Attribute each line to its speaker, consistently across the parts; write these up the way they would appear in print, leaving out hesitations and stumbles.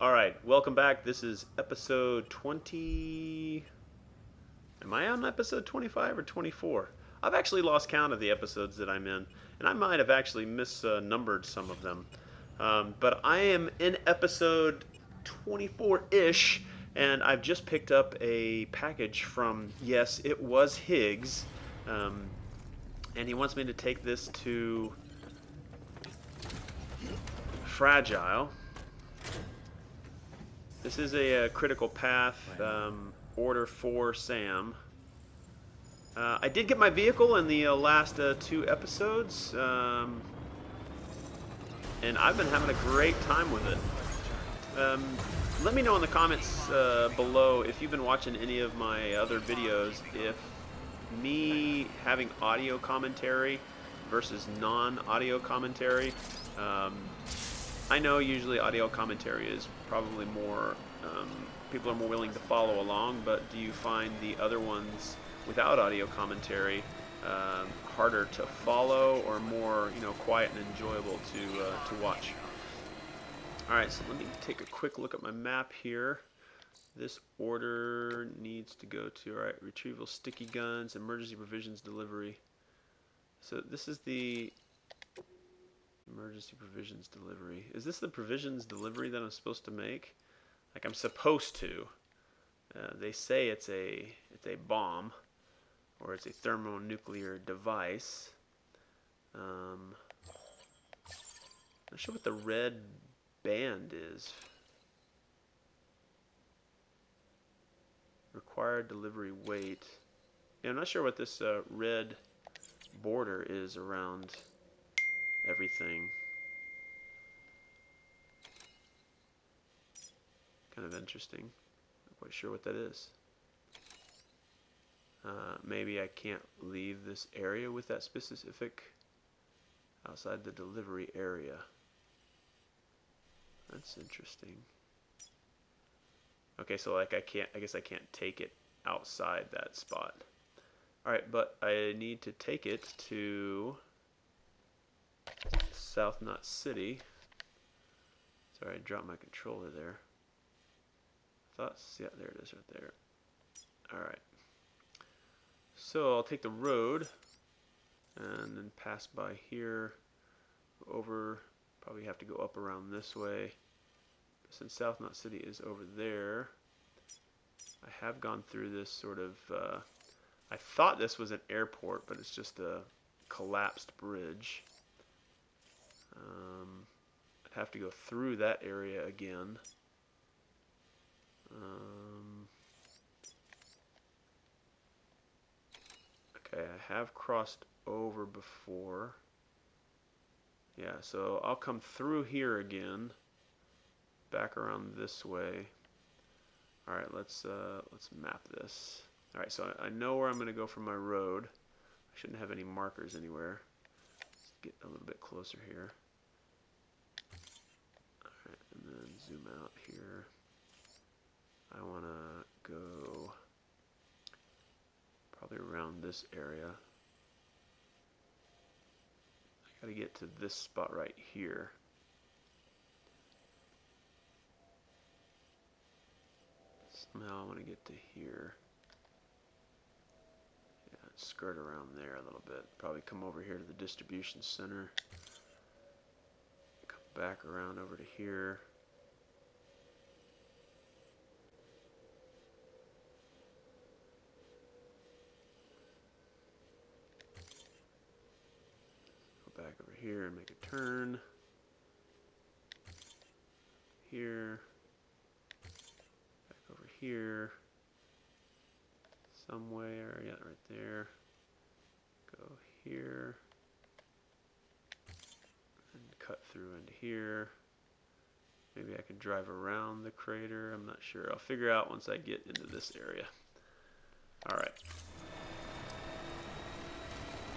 Speaker 1: All right, welcome back. This is episode 20. Am I on episode 25 or 24? I've actually lost count of the episodes that I'm in, and I might have actually misnumbered some of them. But I am in episode 24-ish, and I've just picked up a package from, yes, it was Higgs, um, and he wants me to take this to Fragile. This is a critical path, order for Sam. I did get my vehicle in the last two episodes, and I've been having a great time with it. Let me know in the comments below if you've been watching any of my other videos, if me having audio commentary versus non-audio commentary. I know usually audio commentary is probably more, people are more willing to follow along, but do you find the other ones without audio commentary harder to follow or more, quiet and enjoyable to watch? All right, so let me take a quick look at my map here. This order needs to go to, all right, retrieval sticky guns, emergency provisions delivery. So this is the emergency provisions delivery. Is this the provisions delivery that I'm supposed to make? Like I'm supposed to. They say it's a bomb, or it's a thermonuclear device. Not sure what the red band is. Required delivery weight. Yeah, I'm not sure what this red border is around everything. Kind of interesting. Not quite sure what that is. Maybe I can't leave this area with that specific outside the delivery area. That's interesting. Okay, so like I guess I can't take it outside that spot. Alright, but I need to take it to South Knot City. Sorry, I dropped my controller there. Yeah, there it is right there. Alright. So I'll take the road and then pass by here, over, probably have to go up around this way. Since South Knot City is over there, I have gone through this sort of, I thought this was an airport, but it's just a collapsed bridge. I'd have to go through that area again. Okay, I have crossed over before. Yeah, so I'll come through here again, back around this way. All right, let's map this. All right, so I know where I'm going to go from my road. I shouldn't have any markers anywhere. Let's get a little bit closer here. All right, and then zoom out here. I want to go probably around this area. I got to get to this spot right here. Somehow I want to get to here. Yeah, skirt around there a little bit. Probably come over here to the distribution center. Come back around over to here. Go back over here and make a turn. Here. Here somewhere, yeah, right there. Go here and cut through into here. Maybe I can drive around the crater. I'm not sure. I'll figure out once I get into this area. Alright.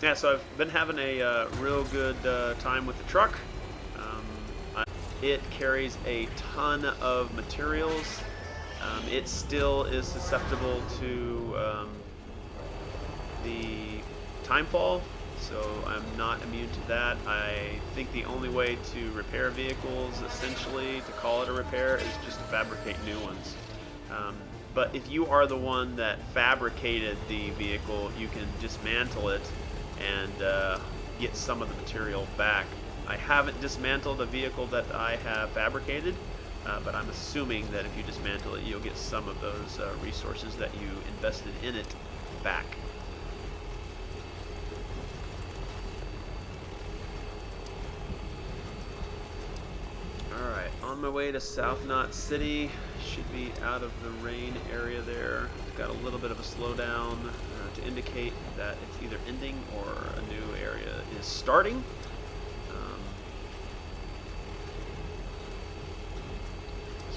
Speaker 1: Yeah, so I've been having a real good time with the truck. It carries a ton of materials. It still is susceptible to the timefall, so I'm not immune to that. I think the only way to repair vehicles, essentially, to call it a repair, is just to fabricate new ones. But if you are the one that fabricated the vehicle, you can dismantle it and get some of the material back. I haven't dismantled a vehicle that I have fabricated, but I'm assuming that if you dismantle it, you'll get some of those resources that you invested in it back. Alright, on my way to South Knot City. Should be out of the rain area there. It's got a little bit of a slowdown to indicate that it's either ending or a new area is starting.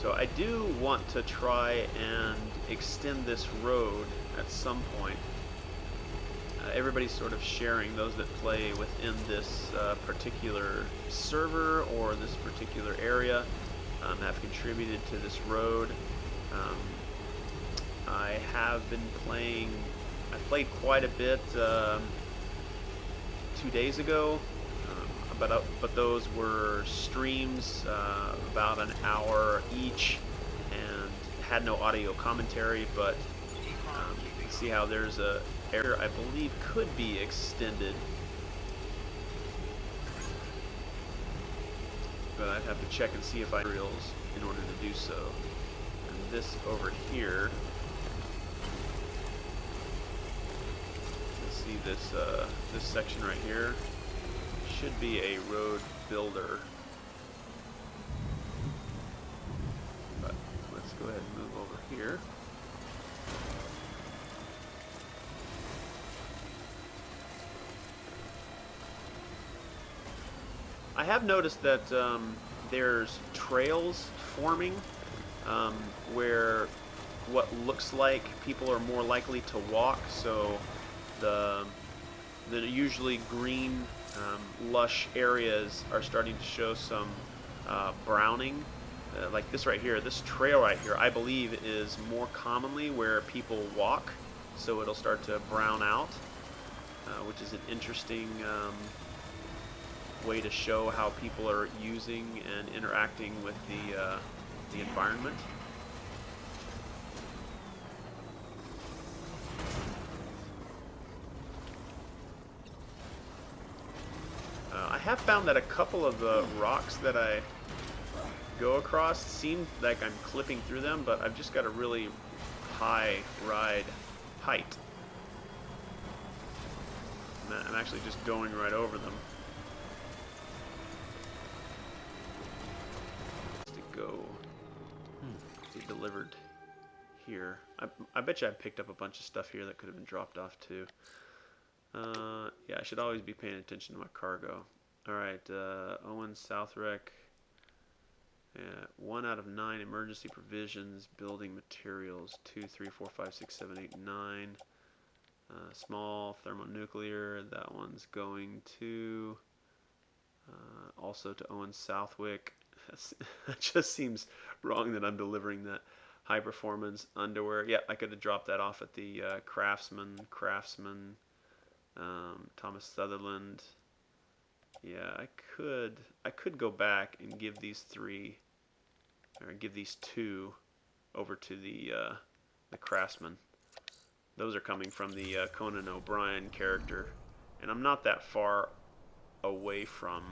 Speaker 1: So I do want to try and extend this road at some point. Everybody's sort of sharing, those that play within this particular server or this particular area have contributed to this road. I have been playing, I played quite a bit 2 days ago, but those were streams about an hour each and had no audio commentary, but you see how there's a area I believe could be extended, but I'd have to check and see if I have materials in order to do so. And this over here, let's see this this section right here should be a road builder, but let's go ahead and move over here. I have noticed that there's trails forming where what looks like people are more likely to walk. So the usually green, lush areas are starting to show some browning. Like this right here, this trail right here, I believe is more commonly where people walk. So it'll start to brown out, which is an interesting way to show how people are using and interacting with the environment. I have found that a couple of the rocks that I go across seem like I'm clipping through them, but I've just got a really high ride height. I'm actually just going right over them. Go be delivered here. I bet you I picked up a bunch of stuff here that could have been dropped off too. Yeah, I should always be paying attention to my cargo. Alright, Owen Southrek. Yeah, 1 out of 9 emergency provisions, building materials, 2, 3, 4, 5, 6, 7, 8, 9. Small thermonuclear, that one's going to also to Owen Southwick. It just seems wrong that I'm delivering that high performance underwear. Yeah, I could have dropped that off at the Craftsman, Thomas Sutherland. Yeah, I could go back and give these 3, or give these 2 over to the Craftsman. Those are coming from the Conan O'Brien character, and I'm not that far away from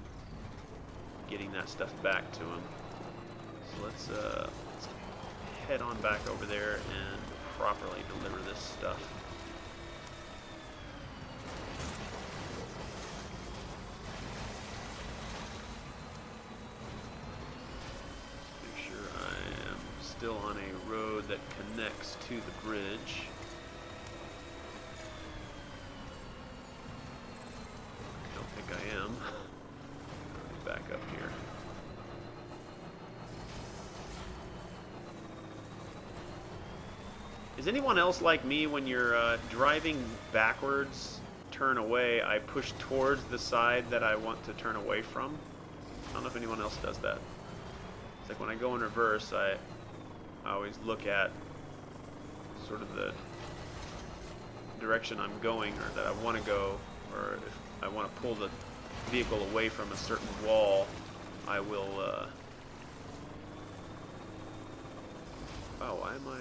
Speaker 1: getting that stuff back to him. So let's head on back over there and properly deliver this stuff. Make sure I am still on a road that connects to the bridge. I don't think I am. Back up here. Is anyone else like me when you're driving backwards, turn away, I push towards the side that I want to turn away from? I don't know if anyone else does that. It's like when I go in reverse, I always look at sort of the direction I'm going or that I want to go or if I want to pull the vehicle away from a certain wall, I will, wow, why am I,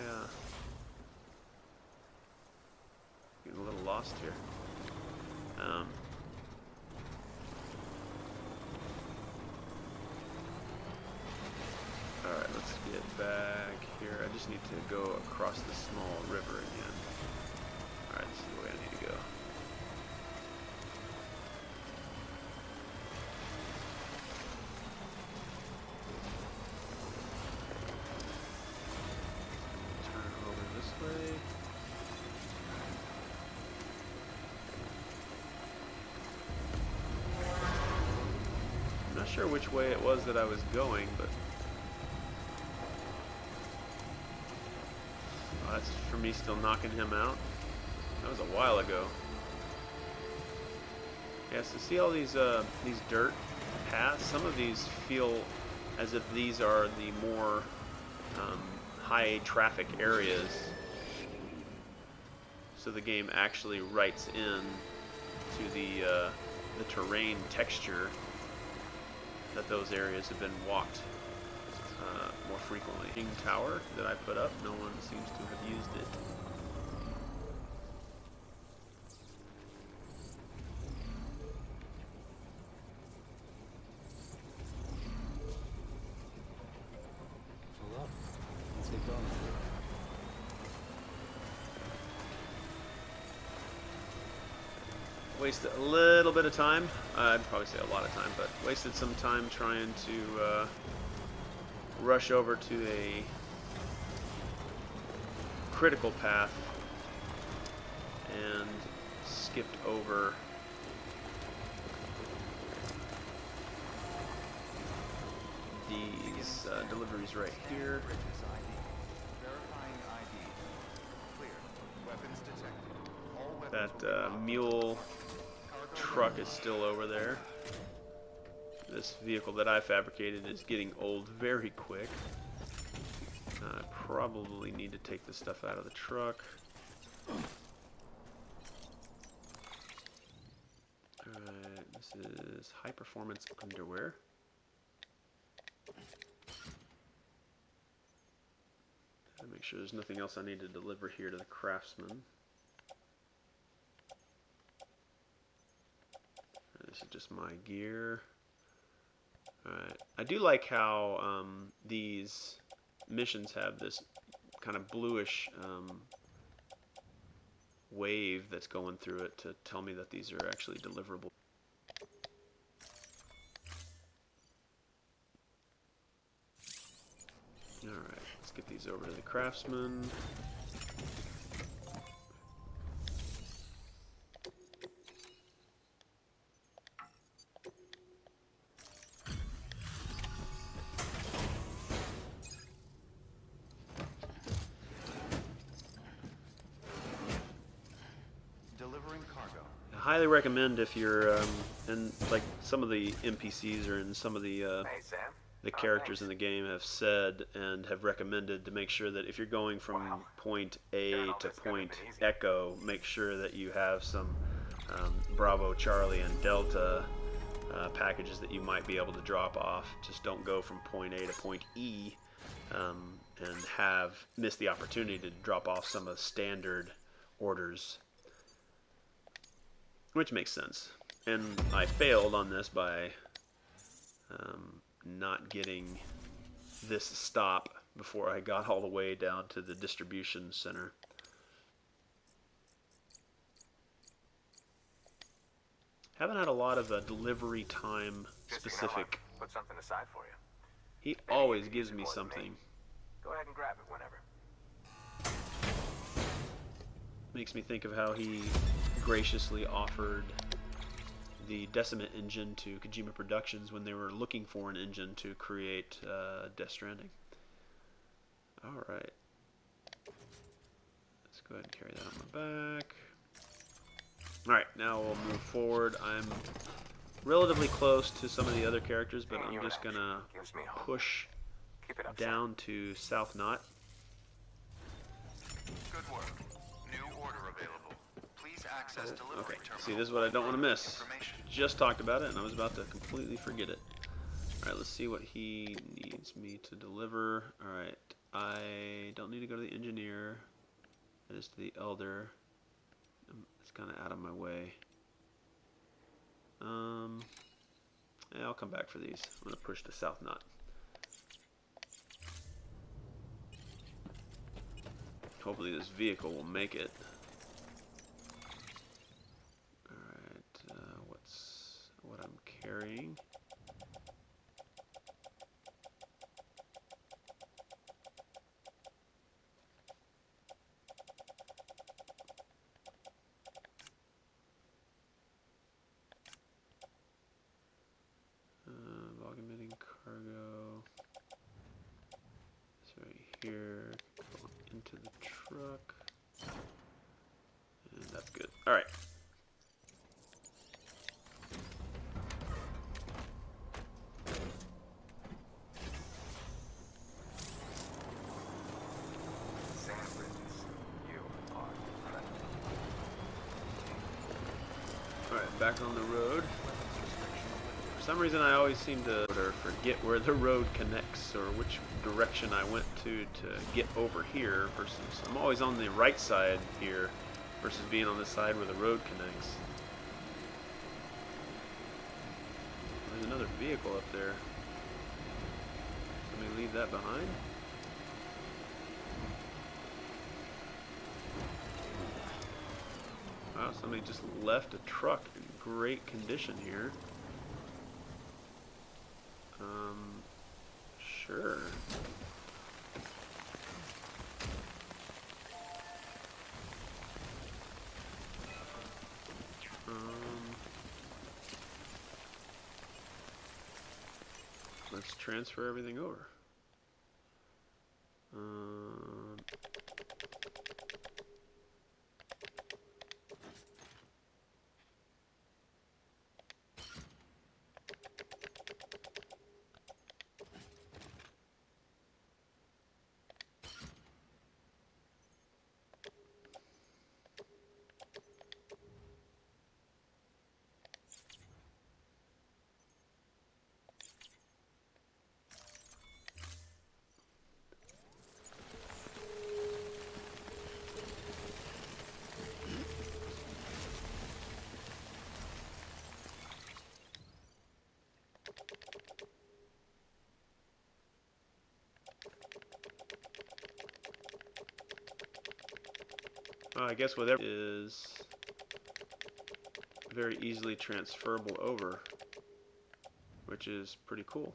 Speaker 1: getting a little lost here? Alright, let's get back here. I just need to go across the small river again. Alright, this is the way I need to go. Turn over this way. I'm not sure which way it was that I was going, but that's for me still knocking him out. That was a while ago. Yeah, so see all these dirt paths? Some of these feel as if these are the more high traffic areas. So the game actually writes in to the terrain texture that those areas have been walked more frequently. King Tower that I put up, no one seems to have used it.
Speaker 2: Hello. Let's get going.
Speaker 1: Wasted a little bit of time. I'd probably say a lot of time, but wasted some time trying to rush over to a critical path and skipped over these deliveries right here. That mule truck is still over there. This vehicle that I fabricated is getting old very quick. I probably need to take this stuff out of the truck. Alright, this is high performance underwear. Make sure there's nothing else I need to deliver here to the craftsman. This is just my gear. Alright, I do like how these missions have this kind of bluish wave that's going through it to tell me that these are actually deliverable. Alright, let's get these over to the craftsman. Highly recommend if you're and like some of the NPCs or in some of the characters in the game have said and have recommended to make sure that if you're going from point A to point Echo, make sure that you have some Bravo, Charlie, and Delta packages that you might be able to drop off. Just don't go from point A to point E and have missed the opportunity to drop off some of the standard orders. Which makes sense. And I failed on this by not getting this stop before I got all the way down to the distribution center. Haven't had a lot of delivery time specific.
Speaker 3: Put something aside for you.
Speaker 1: He always gives me something.
Speaker 3: Go ahead and grab it whenever.
Speaker 1: Makes me think of how he graciously offered the Decimate engine to Kojima Productions when they were looking for an engine to create Death Stranding. Alright. Let's go ahead and carry that on my back. Alright, now we'll move forward. I'm relatively close to some of the other characters, but I'm just going to push down to South Knot.
Speaker 3: Good work. New order available. Please
Speaker 4: access delivery
Speaker 1: Okay,
Speaker 4: terminal.
Speaker 1: see, this is what I don't want to miss.
Speaker 4: Information.
Speaker 1: Just talked about it, and I was about to completely forget it. Alright, let's see what he needs me to deliver. Alright, I don't need to go to the engineer. That is to the elder. It's kind of out of my way. Yeah, I'll come back for these. I'm going to push the south knot. Hopefully this vehicle will make it. Alright, what I'm carrying. Log emitting cargo. It's right here. Go into the truck. And that's good. Alright. Alright, back on the road. For some reason I always seem to forget where the road connects or which direction I went to get over here versus I'm always on the right side here versus being on the side where the road connects. There's another vehicle up there. Let me leave that behind. Wow, somebody just left a truck in great condition here. Sure. Let's transfer everything over. I guess whatever is very easily transferable over, which is pretty cool.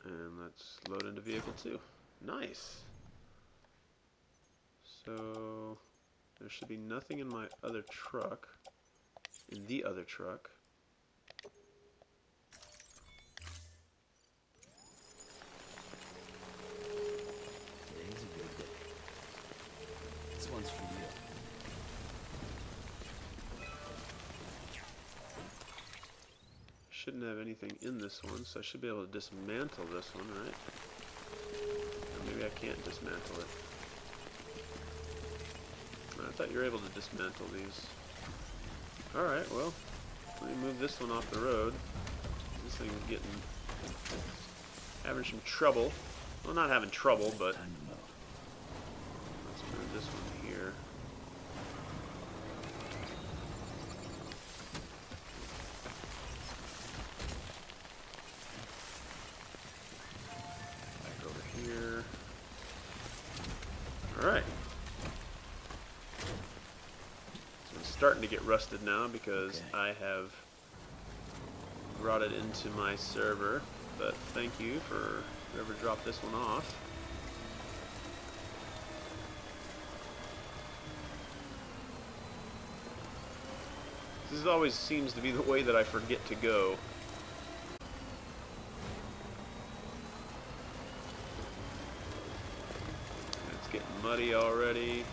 Speaker 1: And let's load into vehicle 2. Nice. So there should be nothing in my other truck, in the other truck.
Speaker 2: Today's a good day. This one's for you.
Speaker 1: Shouldn't have anything in this one, so I should be able to dismantle this one, right? Or maybe I can't dismantle it. I thought you were able to dismantle these. Alright, well, let me move this one off the road. This thing is having some trouble. Well, not having trouble, but
Speaker 2: Time to mow.
Speaker 1: let's move this one here. Back over here. Alright. So it's starting to get rusted now because
Speaker 2: Okay.
Speaker 1: I have brought it into my server, but thank you for whoever dropped this one off. This always seems to be the way that I forget to go. It's getting muddy already.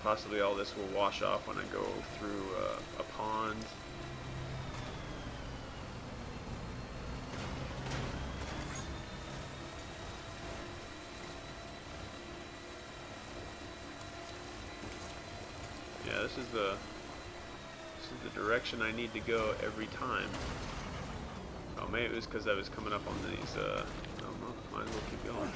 Speaker 1: Possibly all this will wash off when I go through a pond. this is the direction I need to go every time. Oh, maybe it was because I was coming up on these. Oh, well, might as well keep going.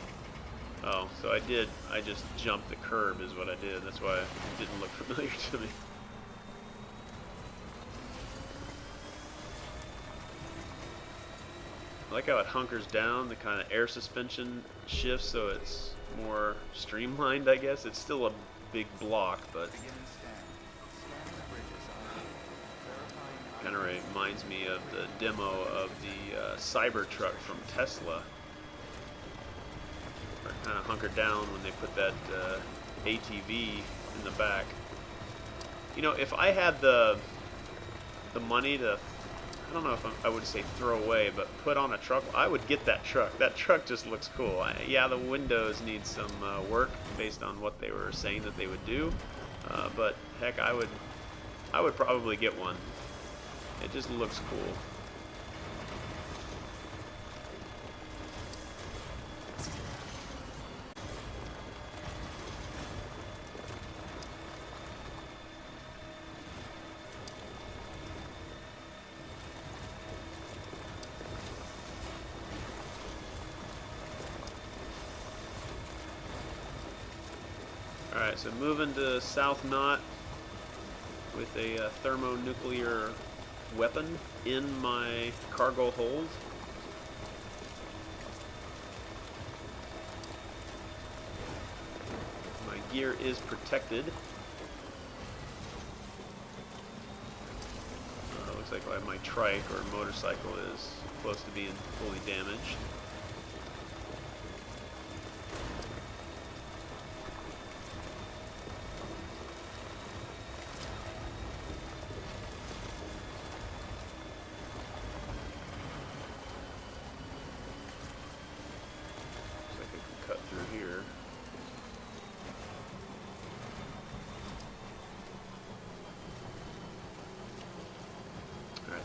Speaker 1: Oh, so I just jumped the curb is what I did. That's why it didn't look familiar to me. I like how it hunkers down, the kind of air suspension shifts so it's more streamlined, I guess. It's still a big block, but kind of reminds me of the demo of the Cybertruck from Tesla. Where it kind of hunkered down when they put that ATV in the back. You know, if I had the money to, I don't know if I would say throw away, but put on a truck, I would get that truck. That truck just looks cool. Yeah, the windows need some work based on what they were saying that they would do, but heck, I would probably get one. It just looks cool. Alright, so moving to South Knot with a thermonuclear weapon in my cargo hold. My gear is protected. Looks like my trike or motorcycle is close to being fully damaged.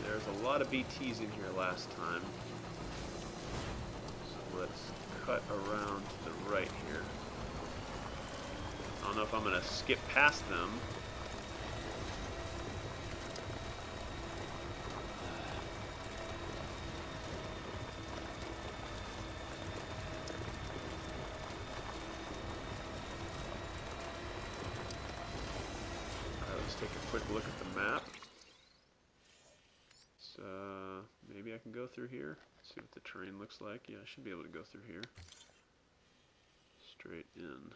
Speaker 1: There's a lot of BTs in here last time. So let's cut around to the right here. I don't know if I'm going to skip past them. Alright, let's take a quick look at the map. Maybe I can go through here. See what the terrain looks like. Yeah, I should be able to go through here. Straight in.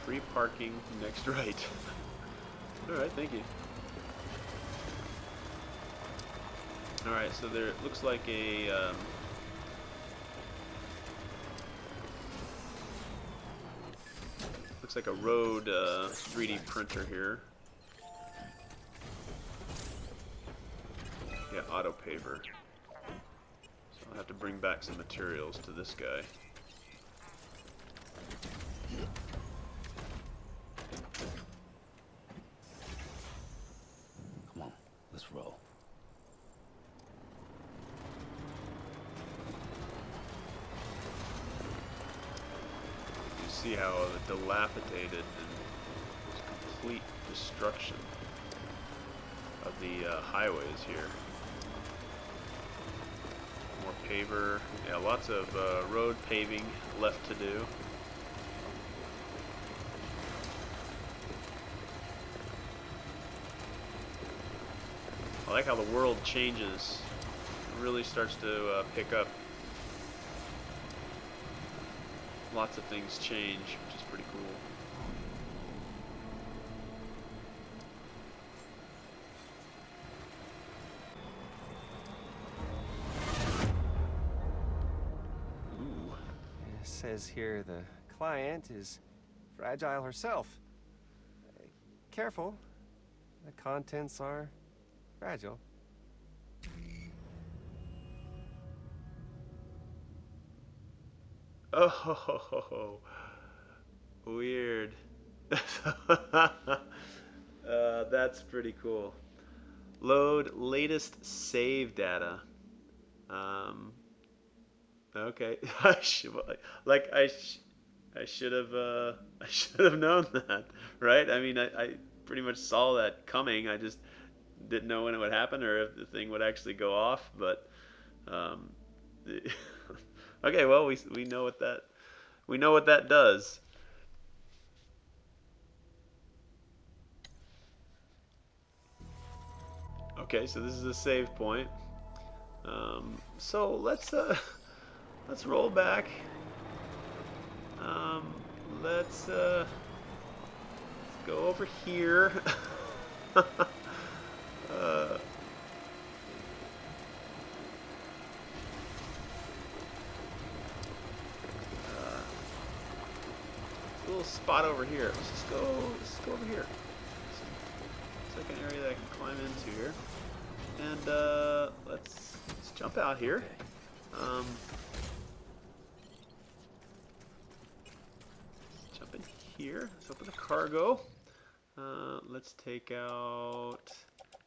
Speaker 1: Free parking next right. Alright, thank you. Alright, so there it looks like a looks like a road 3D printer here. Yeah, auto paver. So I'll have to bring back some materials to this guy.
Speaker 2: Come on, let's roll.
Speaker 1: See how dilapidated and complete destruction of the highways here. More paver. Yeah, lots of road paving left to do. I like how the world changes. It really starts to pick up. Lots of things change, which is pretty cool. Ooh.
Speaker 4: It says here the client is fragile herself. Careful, the contents are fragile.
Speaker 1: Oh, weird. That's pretty cool. Load latest save data. Okay. I should I should have I should have known that, right? I mean, I pretty much saw that coming. I just didn't know when it would happen or if the thing would actually go off. But um, okay, well we know what that does. Okay, so this is a save point. So let's roll back. Um, let's go over here. Little spot over here. Let's just go over here. Second area that I can climb into here. And let's jump out here. Jump in here. Let's open the cargo. Let's take out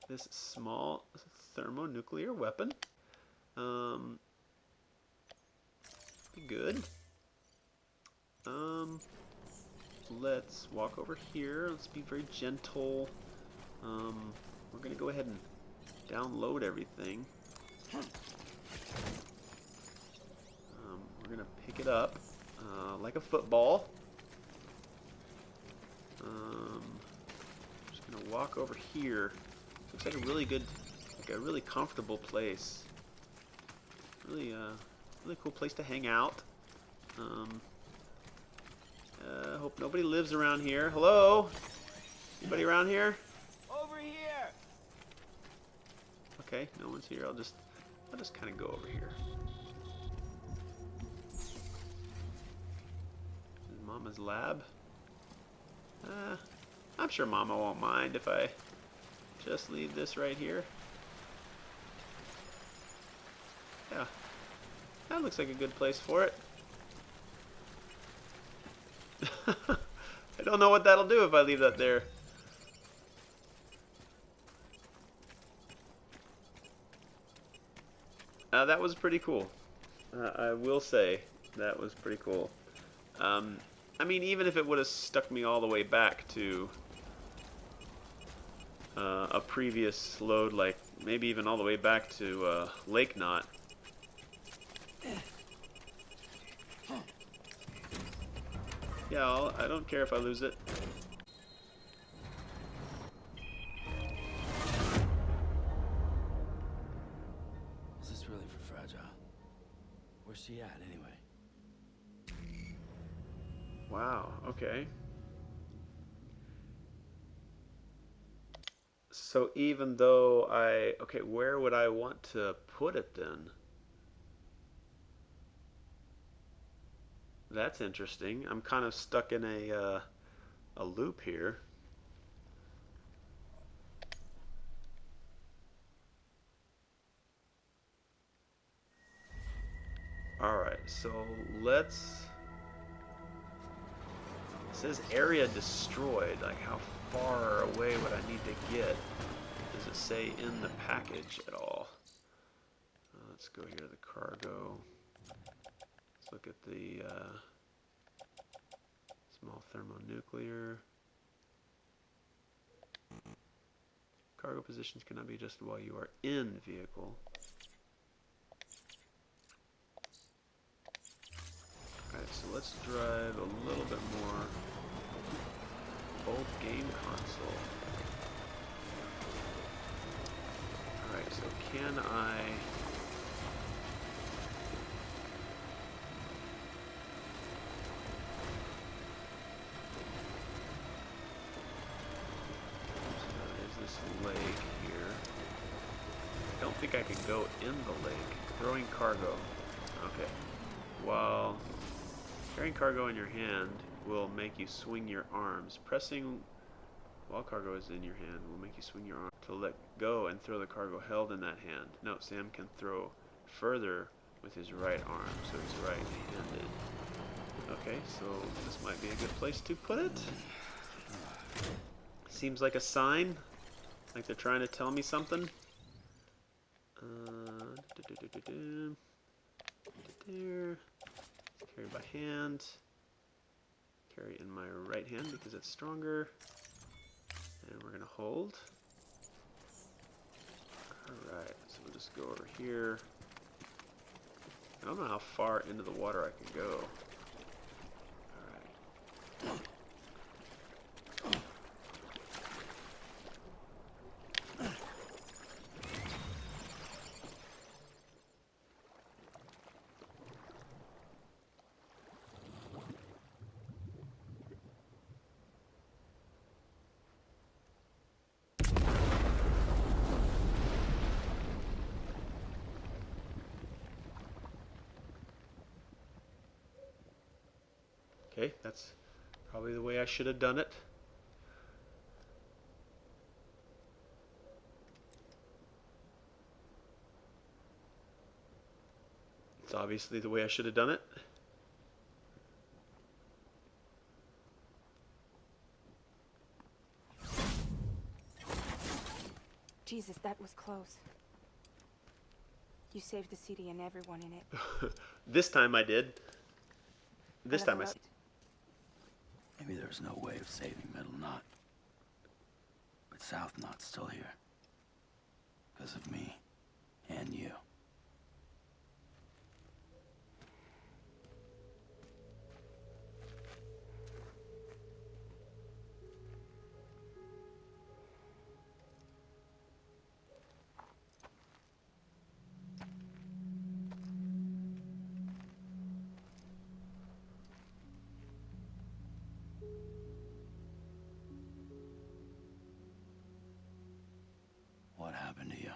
Speaker 1: this small thermonuclear weapon. Be good. Let's walk over here. Let's be very gentle. We're gonna go ahead and download everything. We're gonna pick it up like a football. Just gonna walk over here. Looks like a really good, like a really comfortable place. Really, really cool place to hang out. Hope nobody lives around here. Hello? Anybody around here?
Speaker 2: Over here.
Speaker 1: Okay, no one's here. I'll just kind of go over here. This is Mama's lab. I'm sure Mama won't mind if I just leave this right here. Yeah, that looks like a good place for it. I don't know what that'll do if I leave that there. That was pretty cool. I will say that was pretty cool. I mean, even if it would have stuck me all the way back to a previous load, like maybe even all the way back to Lake Knot. Yeah, I don't care if I lose it.
Speaker 2: Is this really for Fragile? Where's she at anyway?
Speaker 1: Wow, okay. So even though okay, where would I want to put it then? That's interesting. I'm kind of stuck in a loop here. All right, so let's. It says area destroyed. Like, how far away would I need to get? Does it say in the package at all? Let's go here to the cargo. Let's look at the small thermonuclear. Cargo positions cannot be adjusted while you are in vehicle. Alright, so let's drive a little bit more. Old game console. Alright, so can I... There's this lake here. I don't think I can go in the lake. Throwing cargo. Okay. While carrying cargo in your hand will make you swing your arms. Pressing while cargo is in your hand will make you swing your arm to let go and throw the cargo held in that hand. Note, Sam can throw further with his right arm, so he's right-handed. Okay, so this might be a good place to put it. Seems like a sign, like they're trying to tell me something. there. Carry by hand. Carry in my right hand because it's stronger. And we're going to hold. Alright, so we'll just go over here. I don't know how far into the water I can go. Alright. Okay, that's probably the way I should have done it. It's obviously the way I should have done it.
Speaker 5: Jesus, that was close. You saved the city and everyone in it.
Speaker 1: This time I did. This time I...
Speaker 2: Maybe there's no way of saving Middle Knot. But South Knot's still here. Because of me. And you. What happened to you?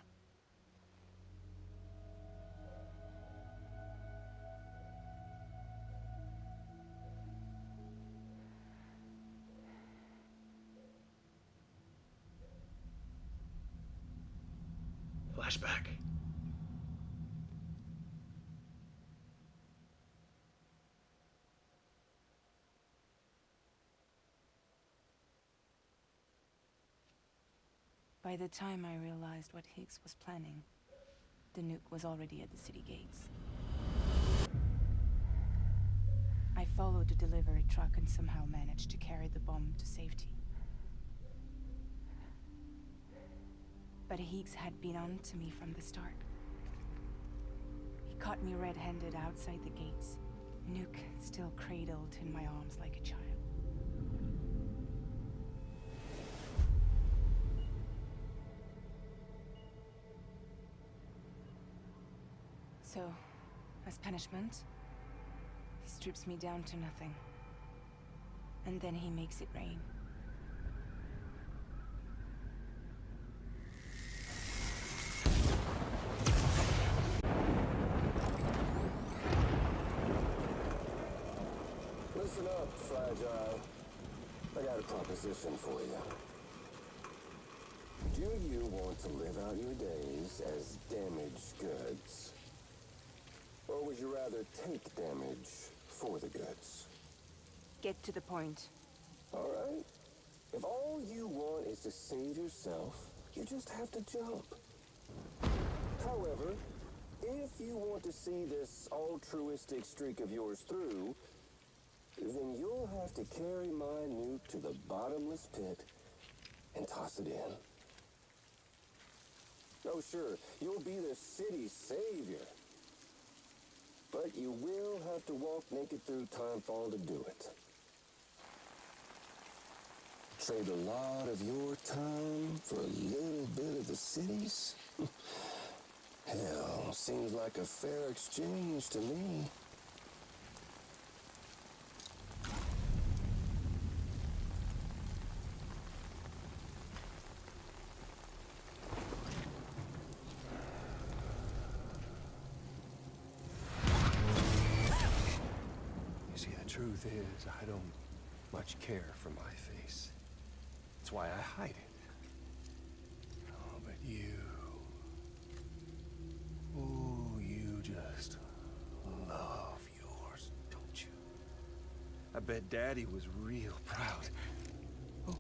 Speaker 1: Flashback.
Speaker 5: By the time I realized what Higgs was planning, the nuke was already at the city gates. I followed the delivery truck and somehow managed to carry the bomb to safety. But Higgs had been on to me from the start. He caught me red-handed outside the gates, Nuke still cradled in my arms like a child. So, as punishment, he strips me down to nothing. And then he makes it rain.
Speaker 6: Listen up, Fragile. I got a proposition for you. Do you want to live out your days as damaged goods? Or would you rather take damage for the goods?
Speaker 5: Get to the point.
Speaker 6: All right. If all you want is to save yourself, you just have to jump. However, if you want to see this altruistic streak of yours through, then you'll have to carry my nuke to the bottomless pit and toss it in. Oh, sure, you'll be the city's savior. But you will have to walk naked through Timefall to do it. Trade a lot of your time for a little bit of the city's? Hell, seems like a fair exchange to me.
Speaker 4: Truth is, I don't much care for my face. That's why I hide it. Oh, but you... Oh, you just love yours, don't you? I bet Daddy was real proud. Oh.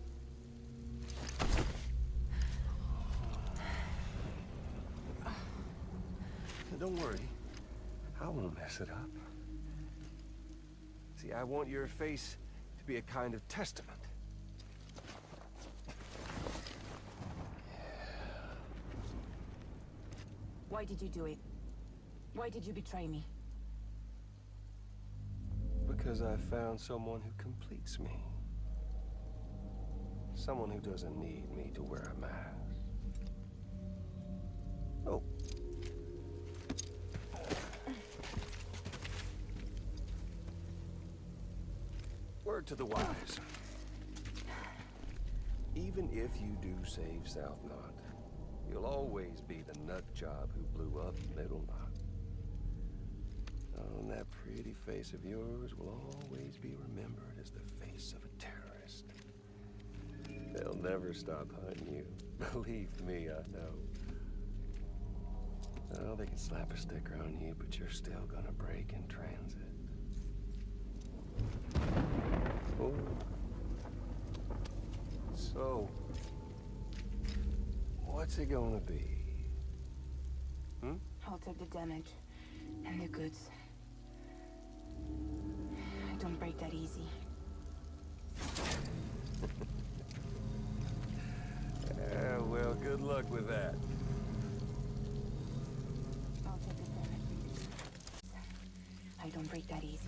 Speaker 4: Now, don't worry. I won't mess it up. See, I want your face to be a kind of testament.
Speaker 5: Why did you do it? Why did you betray me?
Speaker 4: Because I found someone who completes me. Someone who doesn't need me to wear a mask. Oh. Word to the wise. Even if you do save South Knot, you'll always be the nut job who blew up Middle Knot. Oh, and that pretty face of yours will always be remembered as the face of a terrorist. They'll never stop hunting you. Believe me, I know. Oh, they can slap a sticker on you, but you're still gonna break in transit. Oh. So, what's it gonna be?
Speaker 5: I'll take the damage and the goods. I don't break that easy.
Speaker 4: Yeah, well, good luck with that.
Speaker 5: I'll take the damage. I don't break that easy.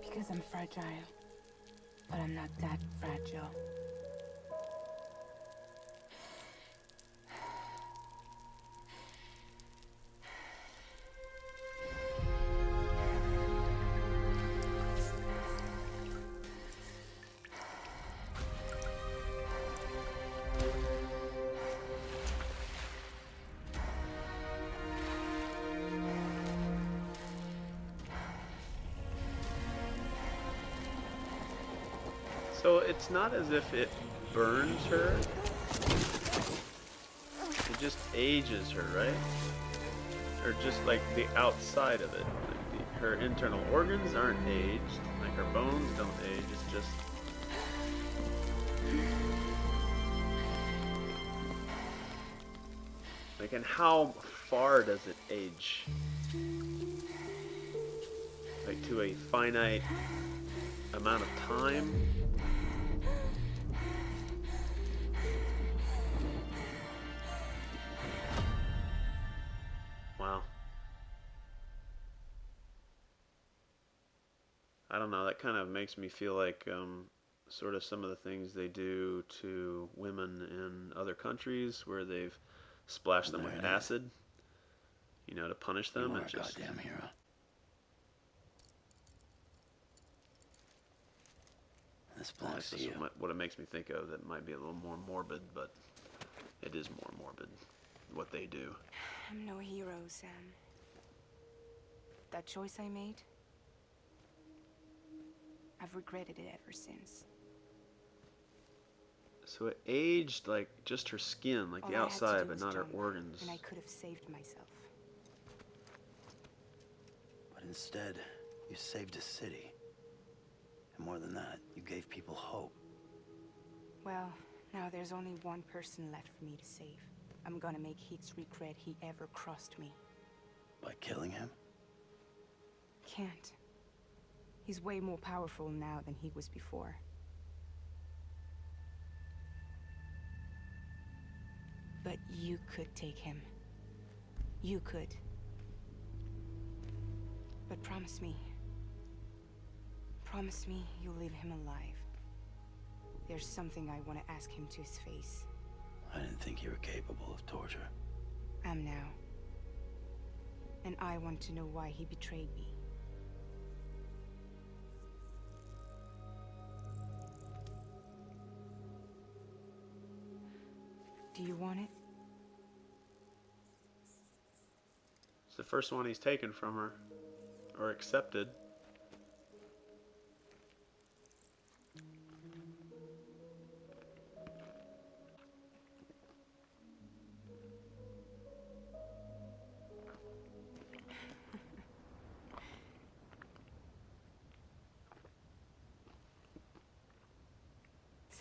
Speaker 5: Because I'm fragile, but I'm not that fragile.
Speaker 1: So it's not as if it burns her. It just ages her, right? Or just like the outside of it. Like her internal organs aren't aged. Like her bones don't age. It's just... Like, and how far does it age? Like to a finite amount of time? Wow. I don't know, that kind of makes me feel like sort of some of the things they do to women in other countries where they've splashed them with acid, you know, to punish them.
Speaker 2: You are
Speaker 1: It's
Speaker 2: a
Speaker 1: just
Speaker 2: goddamn hero. This belongs
Speaker 1: that's
Speaker 2: to
Speaker 1: just
Speaker 2: you.
Speaker 1: what it makes me think of. That might be a little more morbid, but it is more morbid what they do.
Speaker 5: I'm no hero, Sam. That choice I made, I've regretted it ever since.
Speaker 1: So it aged like just her skin, like the
Speaker 5: All I had to
Speaker 1: outside,
Speaker 5: do
Speaker 1: but
Speaker 5: was
Speaker 1: not her
Speaker 5: jump,
Speaker 1: organs.
Speaker 5: and I could have saved myself.
Speaker 2: But instead, you saved a city. And more than that, you gave people hope.
Speaker 5: Well, now there's only one person left for me to save. I'm gonna make Heats regret he ever crossed me.
Speaker 2: By killing him?
Speaker 5: Can't. He's way more powerful now than he was before. But you could take him. You could. But promise me. Promise me you'll leave him alive. There's something I want to ask him to his face.
Speaker 2: I didn't think you were capable of torture.
Speaker 5: I'm now. And I want to know why he betrayed me. Do you want it?
Speaker 1: It's the first one he's taken from her, or accepted.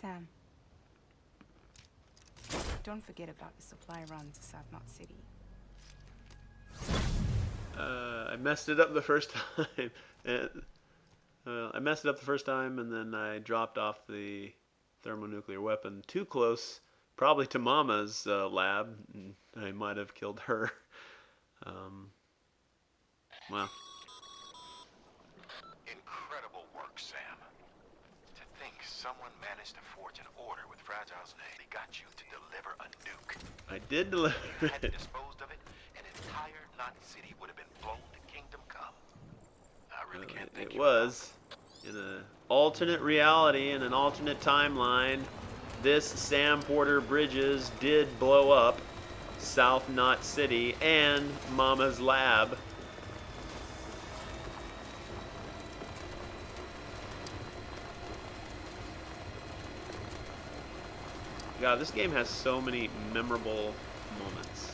Speaker 5: Sam. Don't forget about the supply run to South Knot City.
Speaker 1: I messed it up the first time. I messed it up the first time, and then I dropped off the thermonuclear weapon too close, probably to Mama's lab, and I might have killed her. Well.
Speaker 3: Incredible work, Sam. To think someone managed to forge an order with Fragile's name. They got you to deliver a nuke.
Speaker 1: I did deliver
Speaker 3: If you had
Speaker 1: it.
Speaker 3: disposed of it, an entire Knot City would have been blown to Kingdom Come. I really can't thank
Speaker 1: It
Speaker 3: you
Speaker 1: was in an alternate reality, in an alternate timeline. This Sam Porter Bridges did blow up South Knot City and Mama's lab. God, this game has so many memorable moments.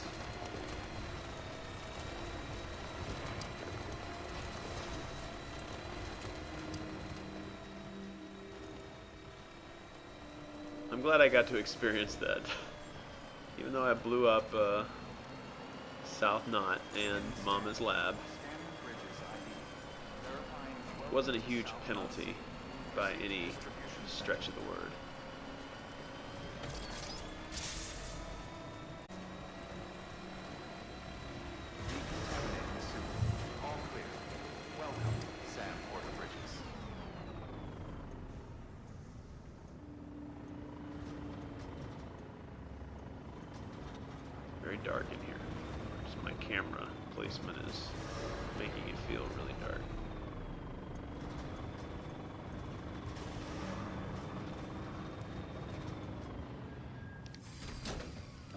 Speaker 1: I'm glad I got to experience that. Even though I blew up South Knot and Mama's lab, it wasn't a huge penalty by any stretch of the word.
Speaker 3: All clear. Welcome, Sam Porter Bridges.
Speaker 1: Very dark in here. Just my camera placement is making it feel really dark.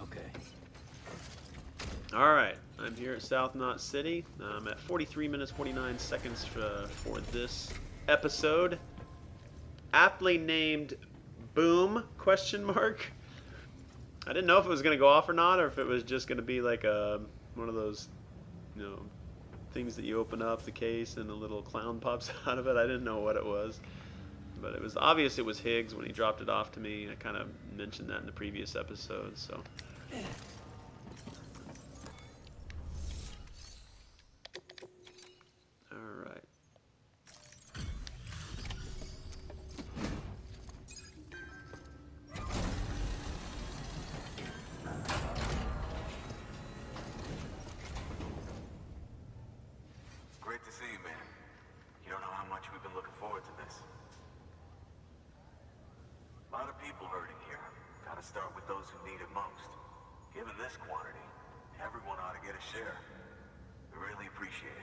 Speaker 2: Okay.
Speaker 1: Alright, I'm here at South Knot City. I'm at 43 minutes 49 seconds for this episode. Aptly named Boom, question mark. I didn't know if it was going to go off or not, or if it was just going to be like one of those, you know, things that you open up the case and a little clown pops out of it. I didn't know what it was. But it was obvious it was Higgs when he dropped it off to me. I kind of mentioned that in the previous episode, so... Alright.
Speaker 3: Great to see you, man. You don't know how much we've been looking forward to this. A lot of people hurting here. Gotta start with those who need it most. Given this quantity, everyone ought to get a share. We really appreciate it.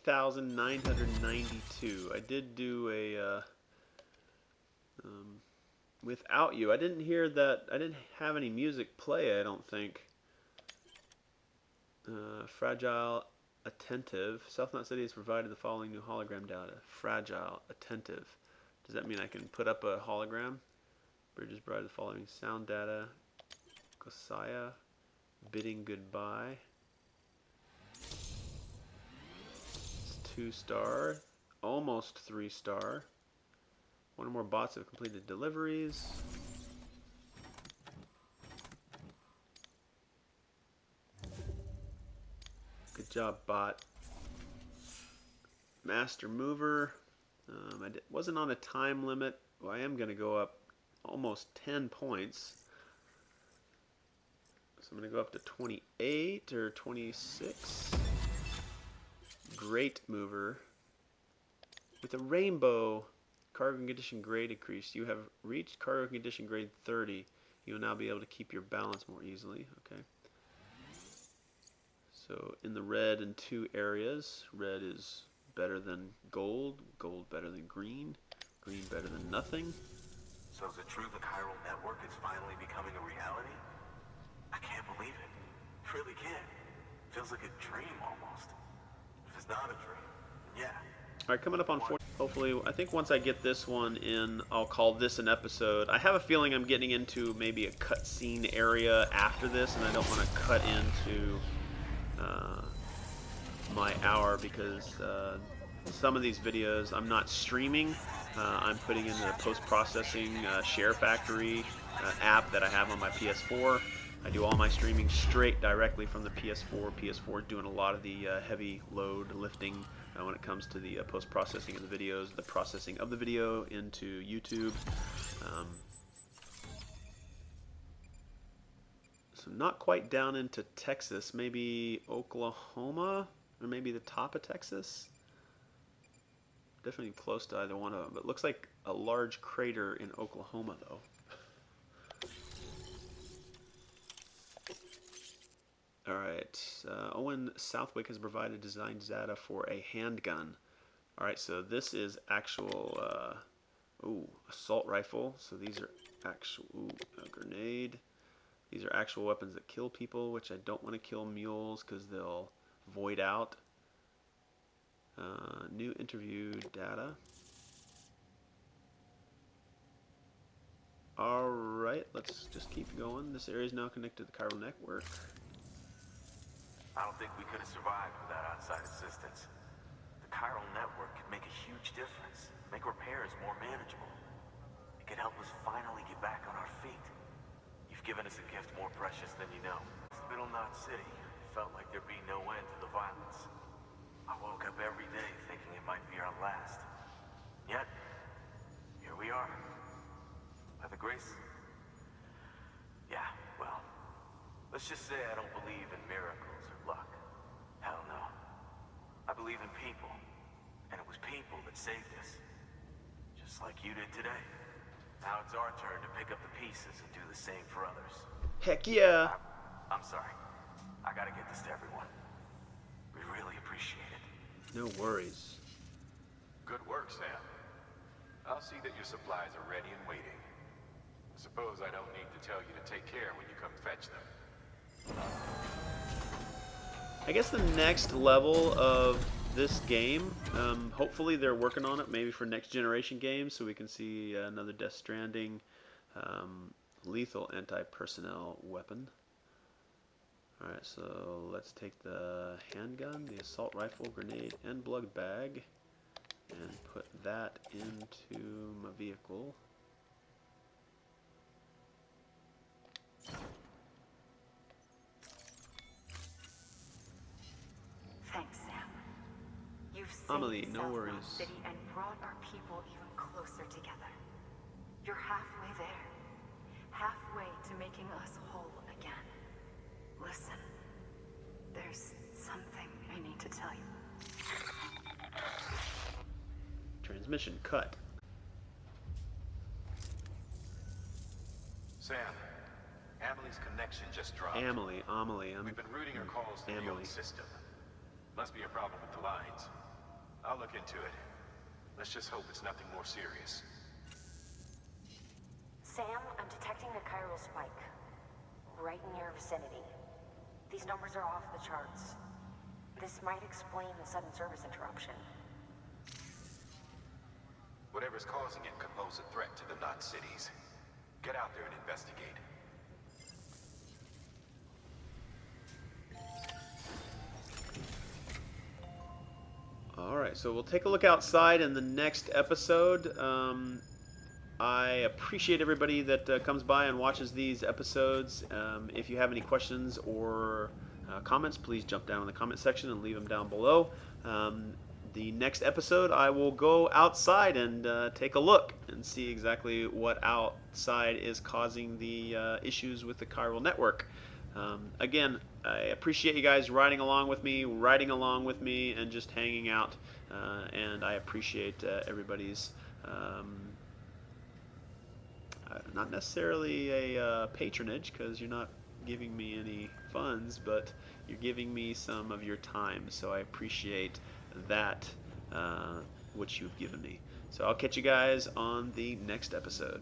Speaker 1: $8,992. I did do a without you. I didn't hear that. I didn't have any music play, I don't think. Fragile, attentive. South Knot City has provided the following new hologram data. Fragile, attentive. Does that mean I can put up a hologram? Bridges provided the following sound data. Kosaya, bidding goodbye. 2-star, almost 3-star. One or more bots have completed deliveries. Good job, bot. Master mover. I wasn't on a time limit. Well, I am going to go up almost 10 points. So I'm going to go up to 28 or 26. Great mover. With a rainbow cargo condition grade increase, you have reached cargo condition grade 30. You will now be able to keep your balance more easily. Okay. So in the red in 2 areas, red is better than gold, gold better than green, green better than nothing.
Speaker 3: So is it true the chiral network is finally becoming a reality? I can't believe it. Really can't. Feels like a dream almost. If it's not a dream, yeah.
Speaker 1: All right, coming up on 40. hopefully, I think once I get this one in, I'll call this an episode. I have a feeling I'm getting into maybe a cutscene area after this, and I don't want to cut into my hour because some of these videos I'm not streaming. I'm putting in the post-processing SHAREfactory app that I have on my PS4. I do all my streaming straight directly from the PS4. PS4 doing a lot of the heavy load lifting when it comes to the post-processing of the videos, the processing of the video into YouTube. So not quite down into Texas, maybe Oklahoma, or maybe the top of Texas. Definitely close to either one of them, but it looks like a large crater in Oklahoma, though. Alright, Owen Southwick has provided design data for a handgun. Alright, so this is actual, assault rifle. So these are actual, a grenade. These are actual weapons that kill people, which I don't want to kill mules because they'll void out. New interview data. Alright, let's just keep going. This area is now connected to the chiral network.
Speaker 3: I don't think we could have survived without outside assistance. The chiral network could make a huge difference, make repairs more manageable. It could help us finally get back on our feet. You've given us a gift more precious than you know. Middle Knot City felt like there'd be no end to the violence. I woke up every day thinking it might be our last. Yet, here we are. By the grace... Yeah, well, let's just say I don't believe in miracles or luck. Hell no. I believe in people, and it was people that saved us. Just like you did today. Now it's our turn to pick up the pieces and do the same for others.
Speaker 1: Heck yeah!
Speaker 3: I'm sorry. I gotta get this to everyone. We really appreciate it.
Speaker 1: No worries.
Speaker 7: Good work, Sam. I'll see that your supplies are ready and waiting. I suppose I don't need to tell you to take care when you come fetch them.
Speaker 1: I guess the next level of this game, hopefully they're working on it maybe for next generation games so we can see another Death Stranding lethal anti-personnel weapon. Alright, so let's take the handgun, the assault rifle, grenade, and blood bag and put that into my vehicle.
Speaker 8: Thanks, Sam. You've saved
Speaker 1: Amelie, no
Speaker 8: South Knot
Speaker 1: worries.
Speaker 8: City and brought our people even closer together. You're halfway there. Halfway to making us whole again. Listen, there's something I need to tell you.
Speaker 1: Transmission cut.
Speaker 7: Sam, Amelie's connection just dropped.
Speaker 1: Amelie.
Speaker 7: We've been routing her calls through the old system. Must be a problem with the lines. I'll look into it. Let's just hope it's nothing more serious.
Speaker 9: Sam, I'm detecting a chiral spike. Right in your vicinity. These numbers are off the charts. This might explain the sudden service interruption.
Speaker 7: Whatever's causing it could pose a threat to the Knot cities. Get out there and investigate.
Speaker 1: Alright, so we'll take a look outside in the next episode. I appreciate everybody that comes by and watches these episodes. If you have any questions or comments, please jump down in the comment section and leave them down below. The next episode, I will go outside and take a look and see exactly what outside is causing the issues with the chiral network. Again, I appreciate you guys riding along with me, and just hanging out. And I appreciate everybody's, not necessarily a patronage, because you're not giving me any funds, but you're giving me some of your time. So I appreciate that, which you've given me. So I'll catch you guys on the next episode.